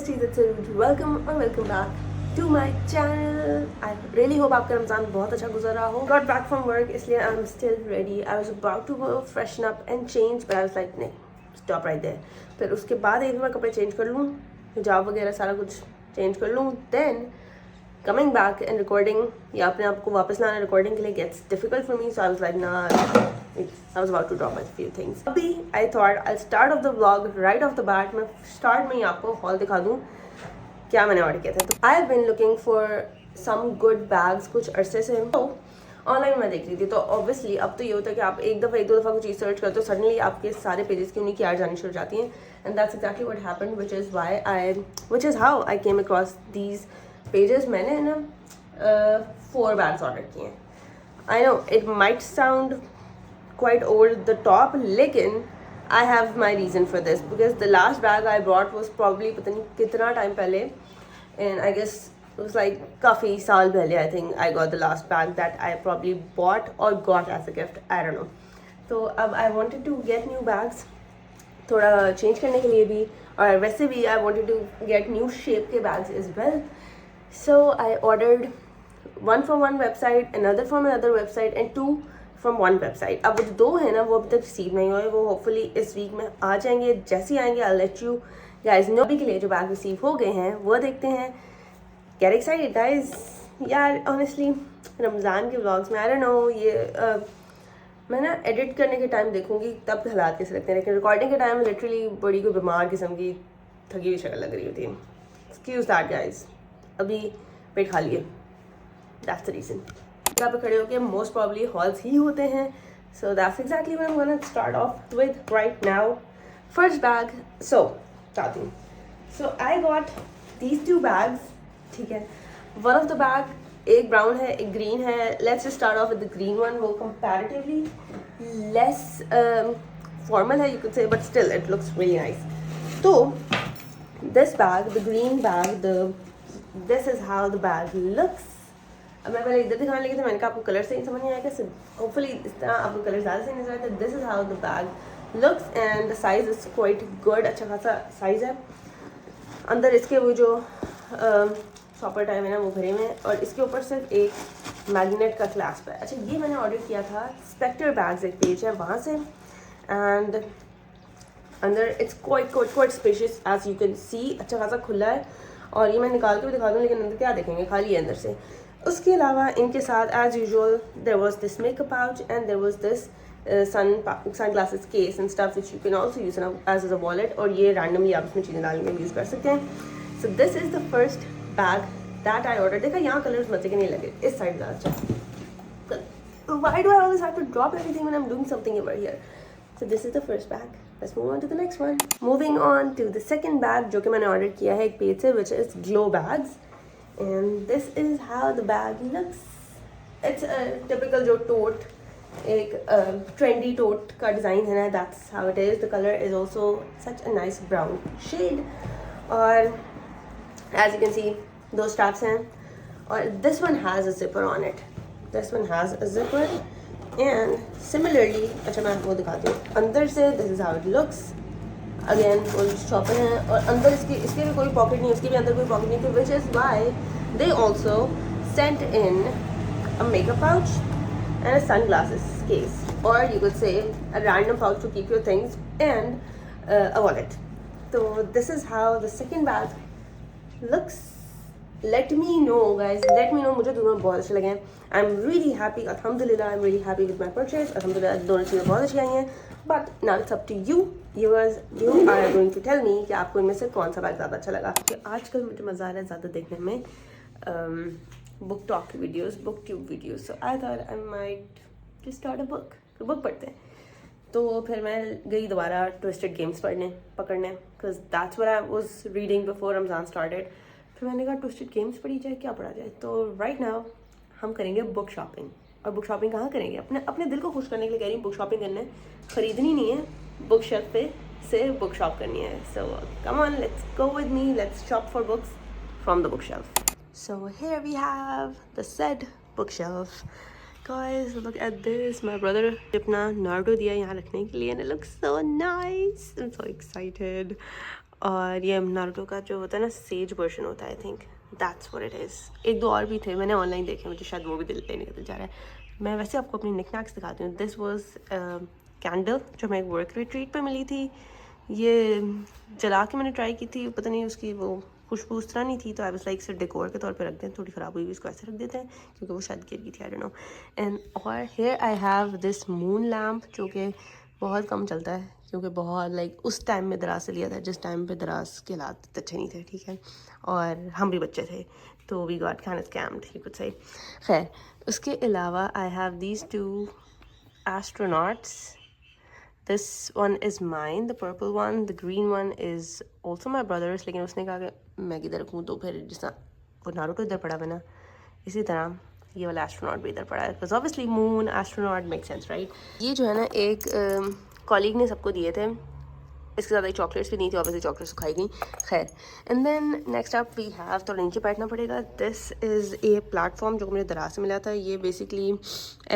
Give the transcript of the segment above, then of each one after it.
besties, it's Aruj. Welcome back to my channel. I really hope आपका रमज़ान बहुत अच्छा गुजर रहा हो. Got back from work, इसलिए I'm still ready. I was about to go freshen up and change, but I was like नहीं, stop right there. फिर उसके बाद एक बार कपड़े चेंज कर लूँ, हिजाब वगैरह सारा कुछ चेंज कर लूँ, then coming back and recording या अपने आप को वापस लाना recording के लिए gets difficult for me, so I was like nah. I was about to drop a few things. अभी I thought I'll start off the vlog right off the bat. मैं start में ही आपको haul दिखा दूँ क्या मैंने ऑर्डर किया था. तो I have been looking for some good bags कुछ अरसे से. तो ऑनलाइन मैं देख रही थी, तो ऑब्वियसली अब तो ये होता है कि आप एक दो दफ़ा कुछ चीज़ सर्च करते हो, सडनली आपके सारे पेजेस की उन्हीं की ऐड जानी शुरू हो जाती हैं. And that's exactly what happened, which is how I came across these pages. मैंने ना 4 bags ऑर्डर किए हैं. I know it might sound quite over the top, लेकिन I have my reason for this because the last bag I bought was probably पता नहीं कितना time पहले, and I guess it was like काफ़ी साल पहले. I think I got the last bag that I probably bought or got as a gift, I don't know. तो अब I wanted to get new bags, थोड़ा change करने के लिए भी, और वैसे भी I wanted to get new shape के bags as well. So I ordered one from one website, another from another website, and 2 from one website. अब जो 2 है ना वो अभी तक रिसीव नहीं हुए, वो होपफुली इस वीक में आ जाएंगे. जैसे ही आएंगे I'll let you guys know. अभी के लिए जो बैग रिसीव हो गए हैं वो देखते हैं. Get excited guys. यार honestly रमज़ान के व्लॉग्स में I don't know ये मैं ना एडिट करने के टाइम देखूंगी तब हालात कैसे लगते हैं, लेकिन रिकॉर्डिंग के टाइम लिटरली बड़ी कोई बीमार किस्म की थकी हुई शक्ल लग रही होती है. Excuse that guys. अभी पेट खा लिए, दैट्स द रीज़न. यहाँ पे खड़े होके मोस्ट प्रॉब्ली हॉल्स ही होते हैं. So that's exactly what I am gonna start off with right now. First bag. So चाहती हूँ. So I got these 2 bags. ठीक है, वन ऑफ द बैग एक ब्राउन है एक ग्रीन है. Let's just start off with the green one. वो comparatively less formal है, you can say, but still it looks really nice. तो this bag, the green bag, this is how the bag looks. अब मैं पहले इधर दिखाने लगी थी, मैंने कहा आपको कलर से ही समझ नहीं आएगा, होपफुली इस तरह आपको कलर ज़्यादा से नजर आता है. This is how the bag looks and the size is quite good. अच्छा खासा साइज है. अंदर इसके वो जो शॉपर टाइप है ना वो भरे में, और इसके ऊपर सिर्फ एक मैग्नेट का क्लैस्प है. अच्छा, ये मैंने ऑर्डर किया था स्पेक्टर बैग्स, एक पेज है वहाँ से. एंड अंदर it's quite spacious as you can see. अच्छा खासा खुला है, और ये मैं निकाल के भी दिखा दूँ, लेकिन अंदर क्या देखेंगे, खाली है अंदर से. उसके अलावा इनके साथ as usual there was this makeup pouch and there was this sunglasses case and stuff which you can also use as a wallet, और ये रैंडमली आप इसमें चीज़ें डालने में यूज़ कर सकते हैं. So this is the first bag that I order. देखा यहाँ कलर्स मजे के नहीं लगे, इस साइड ज़्यादा अच्छा. Why do I always have to drop everything when I'm doing something over here? So this is the first bag. Let's move on to the next one. Moving on to the second bag जो कि मैंने order किया है एक page से, which is Glow bags. And this is how the bag looks. It's a typical जो tote, एक trendy tote का डिज़ाइन है ना, that's how it is. The color is also such a nice brown shade. और as you can see, 2 straps हैं, और this one has a zipper on it. This one has a zipper, and similarly, अच्छा मैं आपको दिखाती हूँ अंदर से. This is how it looks. Again full shopper है, और अंदर इसके भी कोई पॉकेट नहीं, उसके भी अंदर कोई पॉकेट नहीं. तो which is why they also sent in a makeup pouch and a sunglasses case, और you could say a random pouch to keep your things and a wallet. तो this is how the second bag looks. Let me know guys, let me know, मुझे दोनों बहुत अच्छे लगे हैं. आई am really happy, अल्हम्दुलिल्लाह. I am really happy with my purchase. अल्हम्दुलिल्लाह दोनों चीज़ें बहुत अच्छी आई हैं. But now it's up to you. You are going to tell me कि आपको इनमें से कौन सा बैग ज़्यादा अच्छा लगा. कि आजकल मुझे मज़ा आ रहा है ज़्यादा देखने में book talk videos, book tube videos. So I thought I might just start a book. तो बुक पढ़ते हैं. तो फिर मैं गई दोबारा ट्विस्टेड गेम्स पकड़ने, because that's what I was reading before Ramzan started. फिर मैंने कहा ट्विस्टेड गेम्स पढ़ी जाए, क्या पढ़ा जाए. तो राइट नाउ हम करेंगे बुक शॉपिंग. और बुक शॉपिंग कहाँ करेंगे, अपने दिल को खुश करने के लिए कह रही हूँ. बुक शॉपिंग करने, खरीदनी नहीं है, बुक शेल्फ पे से बुक शॉप करनी है. So come on, let's go with me, let's shop for books from the bookshelf. So here we have the said bookshelf. Guys, look at this. My brother अपना Naruto दिया यहाँ रखने के लिए, and it looks so nice. I'm so excited. और ये Naruto का जो होता है ना सेज वर्जन होता है, I think that's what it is. एक दो और भी थे, मैंने ऑनलाइन देखे, मुझे शायद वो भी दिल लेने का दिल जा रहा है। मैं वैसे आपको अपनी निकनैक्स दिखाती हूँ। दिस वॉज कैंडल जो हमें एक वर्क रिट्रीट पर मिली थी। ये जला के मैंने ट्राई की थी, पता नहीं उसकी वो खुशबू उस तरह नहीं थी, तो आई वाज लाइक सिर्फ डेकोर के तौर पे रख दें, थोड़ी ख़राब हुई इसको ऐसे रख देते हैं क्योंकि वो शायद गिर गई थी, आई डोंट नो। एंड और here I have this moon lamp जो कि बहुत कम चलता है क्योंकि बहुत लाइक उस टाइम में दराज से लिया था जिस टाइम पे दराज के हालात अच्छे नहीं थे, ठीक है, और हम भी बच्चे थे, तो we got kind of scammed you could say. खैर, उसके अलावा I have these two astronauts. This one is mine, the purple one. The green one is also my brother's, लेकिन उसने कहा कि मैं किधर रखूँ, तो फिर जिस तरह वो नारुतो इधर पड़ा हुआ ना, इसी तरह ये वाला एस्ट्रोनॉट भी इधर पड़ा है, because obviously moon astronaut make sense right. ये जो है ना एक कॉलीग ने सबको दिए थे, इसके ज़्यादा चॉकलेट्स भी नहीं थी, ऑब्वियसली चॉकलेट्स खाई गई। खैर, and then next up we have, तो नीचे बैठना पड़ेगा, दिस इज़ ए प्लेटफॉर्म जो मुझे दराज से मिला था। ये बेसिकली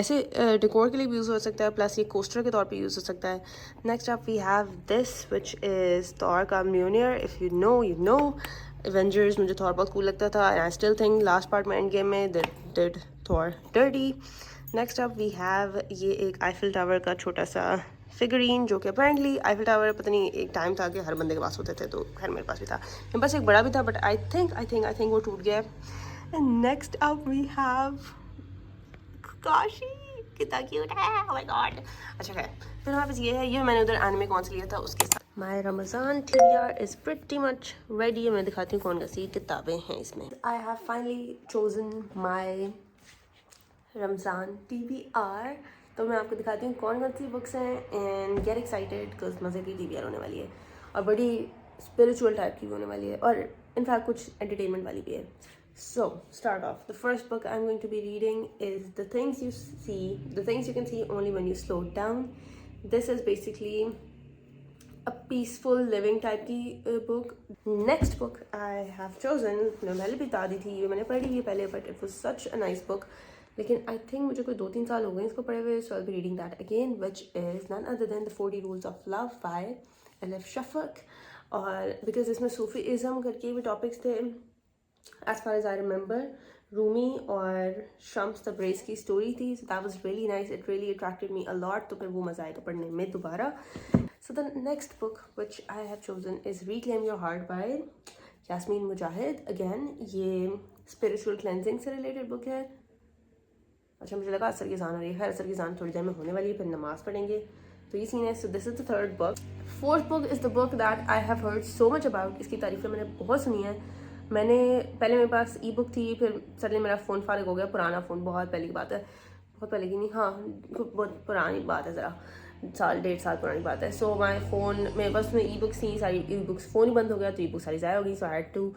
ऐसे डेकोर के लिए भी यूज़ हो सकता है, प्लस ये कोस्टर के तौर पे यूज़ हो सकता है। Next up we have this which is Thor का म्यूनियर, इफ़ यू नो एवेंजर्स, मुझे थॉर बहुत कूल लगता था, and I still think last part में एंड गेम में did Thor dirty. Next up we have ये एक आईफिल टावर का छोटा सा फिगरीन जो कि अपेरेंटली आईफिल टावर पता नहीं एक टाइम था कि हर बंदे के पास होते थे, तो खैर मेरे पास भी था, मेरे पास एक बड़ा भी था, बट आई थिंक वो टूट गया। And next up we have Kashi, कितना क्यूट है, ओह माय गॉड। अच्छा खैर, फिर हमारे पास ये है, ये मैंने उधर एनिमे कौन सा लिया था उसके साथ। My Ramzan TBR is pretty much ready. मैं दिखाती हूँ कौन सी किताबें हैं इसमें। I have finally chosen my Ramzan TBR, तो मैं आपको दिखाती हूँ कौन सी बुक्स हैं, एंड गेट एक्साइटेड बिकॉज मज़े की TBR होने वाली है और बड़ी स्पिरिचुअल टाइप की होने वाली है, और इनफैक्ट कुछ एंटरटेनमेंट वाली भी है। So start off, the first book I am going to be reading is the things you can see only when you slow down. This is basically a peaceful living type की book. Next book I have chosen, मैं पहले भी बता दी थी, ये मैंने पढ़ी है पहले, but it was such a nice book, लेकिन I think मुझे कोई 2-3 साल हो गए इसको पढ़े हुए, so I'll be reading that again, which is none other than the 40 Rules of Love by Elif Shafak. और because इसमें सूफीज़म करके भी टॉपिक्स थे, as far as I remember, Rumi और शम्स तब्रेज़ की स्टोरी थी, so that was really nice, it really attracted me a lot, तो फिर वो मज़ा आएगा पढ़ने में दोबारा। So the next book which I have chosen is Reclaim Your Heart by Yasmin Mujahid. Again, ये spiritual cleansing से related book है। अच्छा, मुझे लगा असर की ज़ान आ रही है, खैर असर की ज़ान थोड़ी देर में होने वाली है, फिर नमाज़ पढ़ेंगे, तो ये सीन है। So this is the third book. Fourth book is the book that I have heard so much about. इसकी तारीफ़ें मैंने बहुत सुनी है। मैंने पहले मेरे पास ई-बुक थी, फिर सडनली मेरा फ़ोन फारिग हो गया, पुराना फ़ोन, बहुत पहले की बात है, बहुत पहले की नहीं, हाँ बहुत पुरानी बात है, ज़रा साल 1.5 साल पुरानी बात है। सो माई फ़ोन मेरे पास में ई-बुक्स थी सारी, ई-बुक्स फ़ोन ही बंद हो गया, तो ई-बुक्स सारी ज़ाया हो गई, so I had to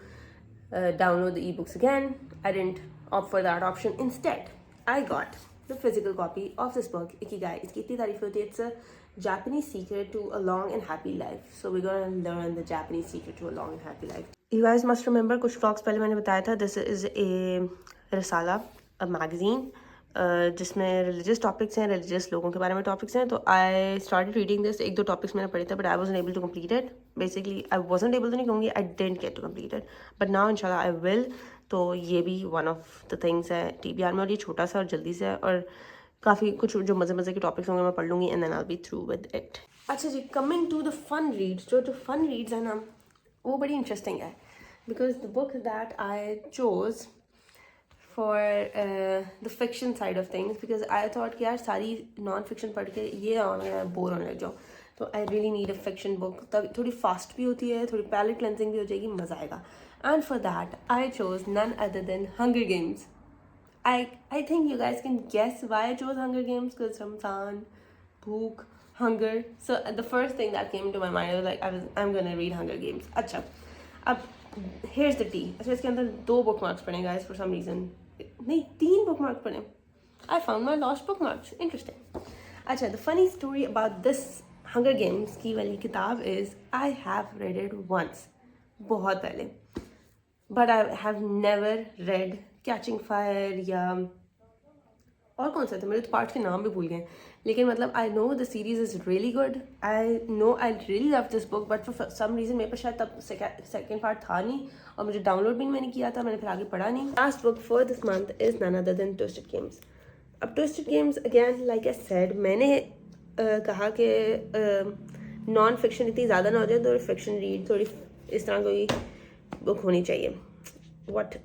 download the e-books again. I didn't opt for that option, instead I got the physical copy of this book Ikigai. इसकी इतनी तारीफ होती है, it's a Japanese secret to a long and happy life. So we're gonna learn the Japanese secret to a long and happy life. You guys must remember कुछ vlogs पहले मैंने बताया था, this is a Risala, a magazine, जिसमें religious topics हैं, religious लोगों के बारे में टॉपिक्स हैं। तो आई स्टार्टेड रीडिंग दिस, एक दो टॉपिक्स मैंने पढ़े थे, but I wasn't able to complete it. Basically I wasn't able तो नहीं कहूँगी, I didn't get to complete it, but now इंशाल्लाह आई विल। तो ये भी वन ऑफ द थिंग्स है TBR में, और ये छोटा सा और जल्दी से है, और काफ़ी कुछ जो मज़े के टॉपिक्स होंगे मैं पढ़ लूँगी, and then I will be through with it. अच्छा जी, coming to the fun reads, जो फन रीड्स है ना वो बड़ी इंटरेस्टिंग है, because the book that I chose for the fiction side of things, because I thought कि यार सारी नॉन फिक्शन पढ़ के ये बोर होने लग जाऊँ, तो I really need a fiction book, तब थोड़ी फास्ट भी होती है, थोड़ी पैलेट क्लेंजिंग भी हो जाएगी, मज़ा आएगा। And for that I chose none other than Hunger Games. I think you guys can guess why I chose Hunger Games, because Ramzan, bhook, hunger. So the first thing that came to my mind was like I'm gonna read Hunger Games. अच्छा, अब here's the tea. अच्छा, इसके अंदर 2 bookmarks पड़े guys for some reason. नहीं, 3 bookmarks पड़े। I found my lost bookmarks. Interesting. अच्छा, the funny story about this Hunger Games की वाली किताब is I have read it once, बहुत पहले, but I have never read Catching Fire या और कौन सा था, मेरे तो पार्ट्स के नाम भी भूल गए, लेकिन मतलब I know the series is really good, I know I really love this book, but for some reason मेरे पास शायद तब सेकेंड पार्ट था नहीं, और मुझे डाउनलोड भी मैंने किया था, मैंने फिर आगे पढ़ा नहीं। Last book for this month is none other than twisted games. अब twisted games again like I said, मैंने कहा कि नॉन फिक्शन इतनी ज़्यादा ना हो जाए, तो फिक्शन रीड थोड़ी इस तरह कोई बुक होनी चाहिए। What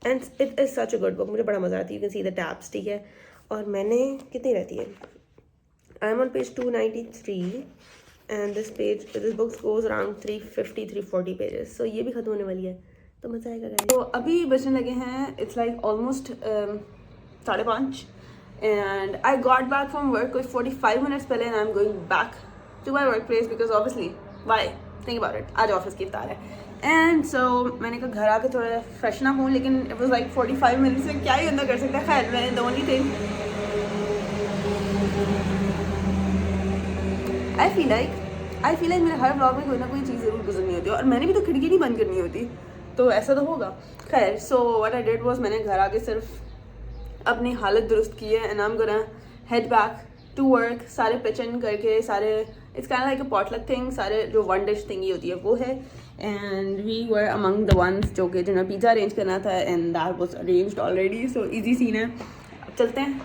and it is such a good book, मुझे बड़ा मज़ा आती है। You can see the tabs, ठीक है। और मैंने कितनी रहती है, I am on page 293 and this book goes around 350-340 pages, so ये भी ख़त्म होने वाली है, तो मज़ा आएगा गाइस। तो अभी बचने लगे हैं, it's like almost 5:30 and I got back from work कोई 45 मिनट्स पहले, and I am going back to my work place because obviously why think about it, आज ऑफिस की इफ्तार है। एंड सो मैंने कहा घर आके थोड़ा फ्रेशन अप हूँ, लेकिन इट वाज लाइक 45 मिनट्स से क्या ही अंदर कर सकता है। खैर मैंने the only thing I feel like मेरे हर ब्लॉग में कोई ना कोई चीज़ ज़रूर गुजरनी होती है, और मैंने भी तो खिड़की नहीं बंद करनी होती, तो ऐसा तो होगा। खैर so what I did was, मैंने घर आके सिर्फ अपनी हालत दुरुस्त की है, and I am gonna head back to work. सारे पिचन करके, सारे it's kind like a potluck thing, सारे जो वन डिश थिंगी होती है वो है, and we were among the ones जो कि जिन्हें पिज़्ज़ा अरेंज करना था, and that was arranged already, so easy scene है। अब चलते हैं,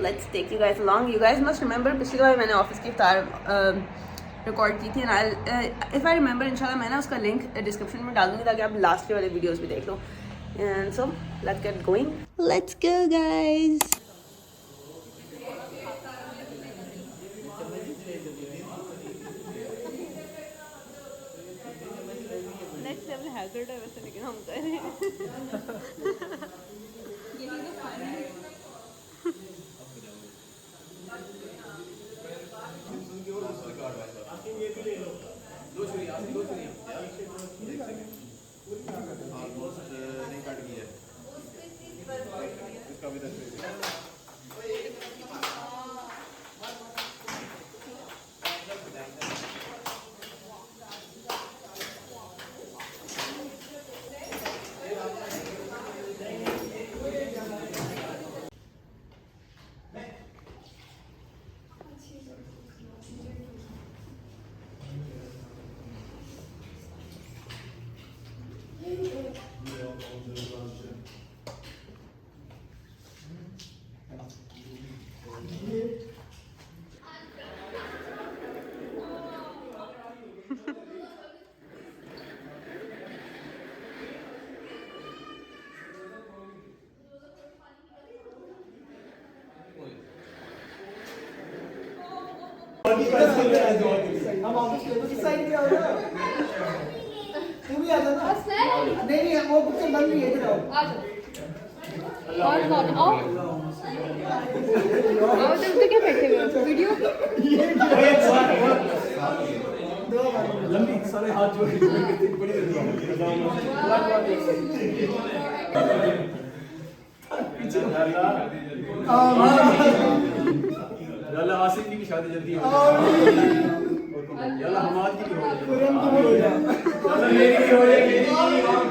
let's take you guys along. You guys must remember पिछली बार मैंने ऑफिस की इफ्तार रिकॉर्ड की थी, एंड इफ़ आई रिमेंबर इंशाल्लाह मैं ना उसका लिंक डिस्क्रिप्शन में डाल दूँगी, ताकि आप लास्ट वाले वीडियोज़ भी देख लो। And so let's get going, let's go guys. Next level hazard है वैसे, लेकिन हम कर रहे हैं। हम ऑफिस के इस साइड क्या होगा, तू भी आ जाना। नहीं वो कुछ बंद नहीं है, इधर आओ। आ जाओ। और कौन आओ तुम क्या बैठे हुए हो वीडियो लंबी सारे हाथ जोड़ के बड़ी अल्लाह आसिफ की शादी जल्दी हो जाए, अल्लाह हमाद की भी हो जाए, अल्लाह मेरी भी हो जाए।